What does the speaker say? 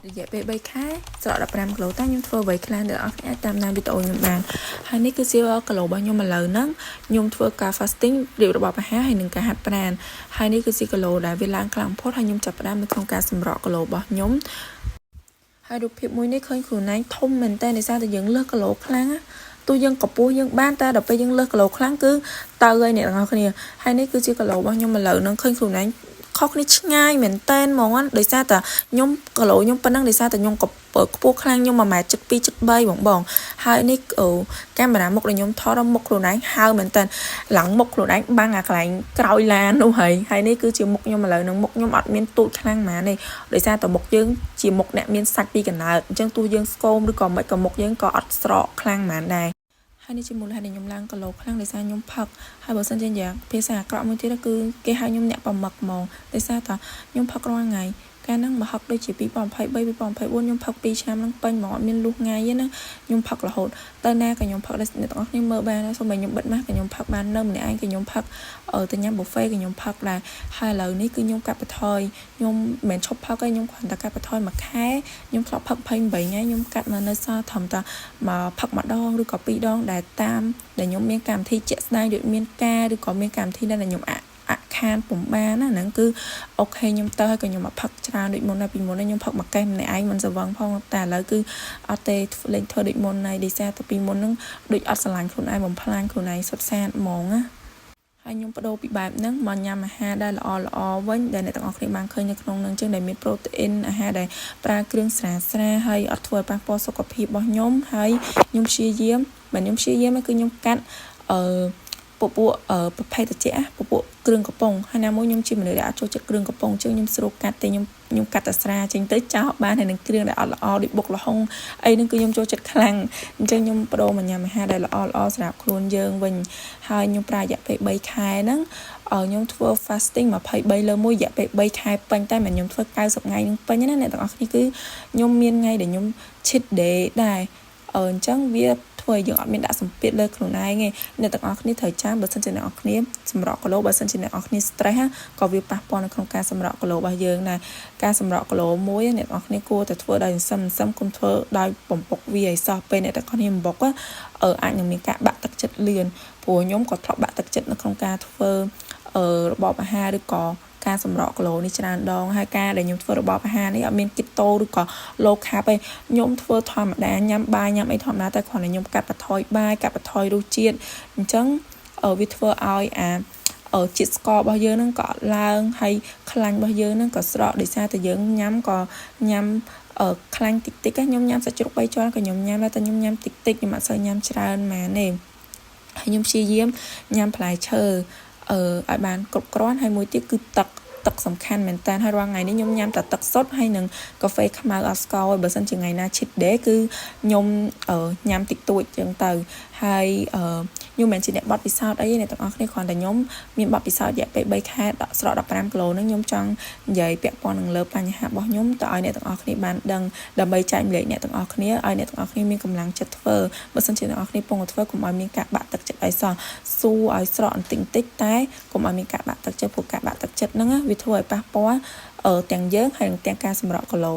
រយៈពេល3ខែស្រក15គីឡូតើខ្ញុំធ្វើអ្វីខ្លះអ្នកនរគ្នាតាមដានវីដេអូខ្ញុំបានហើយនេះគឺជាគីឡូរបស់ខ្ញុំឥឡូវហ្នឹងខ្ញុំធ្វើការ fasting រៀបរបបអាហារហើយនឹងការហាត់ប្រាណហើយនេះគឺជាគីឡូដែលវាឡើងខ្លាំងបំផុតហើយខ្ញុំចាប់ផ្ដើមនៅក្នុងការសម្រកគីឡូរបស់ខ្ញុំហើយរូបភាពមួយនេះឃើញខ្លួនឯងធំមែនតើដោយសារតែយើងលើសគីឡូខ្លាំងណាទោះយើងកម្ពស់យើងបានតែដល់ពេលយើងលើសគីឡូខ្លាំងគឺទៅហើយអ្នកនរគ្នាហើយនេះគឺជាគីឡូរបស់ខ្ញុំឥឡូវហ្នឹងឃើញខ្លួនឯងខុសគ្នាឆ្ងាយមែនតែនហ្មងដោយសារតែខ្ញុំគីឡូខ្ញុំប៉ុណ្ណឹងដោយសារតែខ្ញុំខ្ពស់ខ្លាំងខ្ញុំ 1.2 បងហើយនេះកាមេរ៉ាមុខដែលខ្ញុំថតមុខខ្លួនឯងហើមែនតែនឡើងមុខខ្លួនឯងបាំងអាកន្លែងក្រោយឡាននោះហើយនេះគឺជាមុខខ្ញុំឥឡូវនឹងមុខខ្ញុំអត់មានទូចខ្លាំងហ្មងទេដោយសារតែមុខយើងជាមុខអ្នកមានសាច់ពីកណ្ដាលអញ្ចឹងទោះយើងស្គមឬក៏មិនក៏មុខយើងក៏អត់ស្រកខ្លាំងហ្មងដែរហើយនេះជាមូលហេតុដែលខ្ញុំឡើងគីឡូខ្លាំងដោយសារខ្ញុំផឹកហើយបើសិនជានិយាយភាសាអាក្រក់មួយទៀតគឺគេហៅខ្ញុំអ្នកប្រមឹកហ្មងដោយសារតែខ្ញុំផឹករាល់ថ្ងៃកាលហ្នឹងមកហឹកដូចជា2023 2024ខ្ញុំផឹក2ឆ្នាំហ្នឹងពេញហ្មងអត់មានលុះថ្ងៃទេណាខ្ញុំផឹករហូតទៅណាក៏ខ្ញុំផឹកដែរអ្នកទាំងអស់គ្នាមើលបានសូម្បីខ្ញុំបិទម៉ាស់ក៏ខ្ញុំផឹកបាននៅម្នាក់ឯងក៏ខ្ញុំផឹកទៅញ៉ាំ buffet ក៏ខ្ញុំផឹកដែរហើយឥឡូវនេះគឺខ្ញុំកាត់បន្ថយខ្ញុំមិនមែនឈប់ផឹកទេខ្ញុំគ្រាន់តែកាត់បន្ថយមួយខែខ្ញុំធ្លាប់ផឹក28ថ្ងៃខ្ញុំកាត់មកនៅសល់ត្រឹមតែមកផឹកម្ដងឬក៏2ដងដែលតាមដែលខ្ញុំមានកម្មវិធីជាក់ស្ដែងដូចមានការឬក៏មានកម្មវិធីដែលខ្ញុំខានពុំបានណាហ្នឹងគឺអូខេខ្ញុំទៅហើយក៏ខ្ញុំមកផឹកច្រើនដូចមុនដែរពីមុនខ្ញុំផឹកមួយកេះម្នាក់ឯងមិនស្វឹងផងតែឥឡូវគឺអត់ទេលេងធ្វើដូចមុនហើយដោយសារតែពីមុនហ្នឹងដូចអត់ស្រឡាញ់ខ្លួនឯងបំផ្លាញខ្លួនឯងសុទ្ធសាធហ្មងណាហើយខ្ញុំបដូរពីបែបហ្នឹងមកញ៉ាំអាហារដែលល្អវិញដែលអ្នកទាំងអស់គ្នាបានឃើញនៅក្នុងហ្នឹងចឹងដែលមានប្រូតេអ៊ីនអាហារដែលប្រើគ្រឿងស្រាហើយអត់ធ្វើឲ្យប៉ះពាល់សុខភាពរបស់ខ្ញុំហើយខ្ញុំព្យាយាមគឺខ្ញុំកាត់ពពួកប្រភេទត្រជាក់ពពួកគ្រឿងកំប៉ុងហើយណាមួយខ្ញុំជាមនុស្សដែលអត់ចូលចិត្តគ្រឿងកំប៉ុងចឹងខ្ញុំស្រូបកាត់តែខ្ញុំកាត់តែស្រាចេញទៅចោលបានហើយនឹងគ្រឿងដែលអត់ល្អដូចបុកល្ហុងអីហ្នឹងគឺខ្ញុំចូលចិត្តខ្លាំងអញ្ចឹងខ្ញុំបដូរមកញ៉ាំអាហារដែលល្អសម្រាប់ខ្លួនយើងវិញហើយខ្ញុំប្រើរយៈពេល3ខែហ្នឹងខ្ញុំធ្វើ fasting 23លើ1រយៈពេល3ខែពេញតែមិនខ្ញុំធ្វើ90ថ្ងៃនឹងពេញណាអ្នកទាំងអស់គ្នាគឺខ្ញុំមានថ្ងៃដែលខ្ញុំ cheat day ដែរអញ្ចឹងវាធ្វើឲ្យយើងអត់មានដាក់សម្ពាធលើខ្លួនឯងទេអ្នកទាំងអស់គ្នាត្រូវចាំបើសិនជាអ្នកទាំងអស់គ្នាសម្រក់គីឡូបើសិនជាអ្នកទាំងអស់គ្នា stress ក៏វាប៉ះពាល់នៅក្នុងការសម្រក់គីឡូរបស់យើងដែរការសម្រក់គីឡូមួយអ្នកទាំងអស់គ្នាគួរតែធ្វើដោយសឹមគុំធ្វើដោយបំពុកវាឲ្យសោះពេលអ្នកទាំងអស់គ្នាបំពុកអាចនឹងមានការបាក់ទឹកចិត្តលឿនព្រោះខ្ញុំក៏ធ្លាប់បាក់ទឹកចិត្តនៅក្នុងការធ្វើរបបអាហារឬក៏ការសម្រក់គីឡូនេះច្រើនដងហើយការដែលខ្ញុំធ្វើរបបអាហារនេះអត់មានគីតូឬក៏ low carb ទេខ្ញុំធ្វើធម្មតាញ៉ាំបាយញ៉ាំអីធម្មតាតែគ្រាន់តែខ្ញុំកាត់បន្ថយបាយកាត់បន្ថយរសជាតិអញ្ចឹងវាធ្វើឲ្យជាតិស្កររបស់យើងហ្នឹងក៏ឡើងហើយខ្លាញ់របស់យើងហ្នឹងក៏ស្រកដោយសារតែយើងញ៉ាំក៏ញ៉ាំខ្លាញ់តិចខ្ញុំញ៉ាំសាច់ជ្រូក3ជាន់ក៏ខ្ញុំញ៉ាំដែរតែខ្ញុំញ៉ាំតិចខ្ញុំអត់សូវញ៉ាំច្រើនហ្មងទេហើយខ្ញុំព្យាយាមញ៉ាំផ្លែឈើឲ្យបានគ្រប់គ្រាន់ហើយមួយទៀតគឺទឹកសំខាន់មែនតើហើយរាល់ថ្ងៃនេះខ្ញុំញ៉ាំតែទឹកសុទ្ធហើយនឹងកាហ្វេខ្មៅអត់ស្ករបើសិនជាថ្ងៃណា cheat day គឺខ្ញុំញ៉ាំតិចតួចចឹងទៅហើយខ្ញុំមិនមែនជាអ្នកបត់ពិសោធន៍អីទេអ្នកទាំងអស់គ្នាគ្រាន់តែខ្ញុំមានបត់ពិសោធន៍រយៈពេល3ខែស្រក15គីឡូហ្នឹងខ្ញុំចង់និយាយពាក់ព័ន្ធនឹងលើបញ្ហារបស់ខ្ញុំទៅឲ្យអ្នកទាំងអស់គ្នាបានដឹងដើម្បីចែកម្លែកអ្នកទាំងអស់គ្នាឲ្យអ្នកទាំងអស់គ្នាមានកម្លាំងចិត្តធ្វើបើសិនជាអ្នកទាំងអស់គ្នាពងធ្វើកុំឲ្យមានការបាក់ទឹកចិត្តអីសោះស៊ូឲ្យស្រកបន្តិចតែកុំឲ្យមានការបាក់ទឹកចិត្តព្រោះការបាក់ទឹកចិត្តហ្នឹងវាធ្វើឲ្យប៉ះពាល់ទាំងយើងហើយនិងទាំងការសម្រក់គីឡូ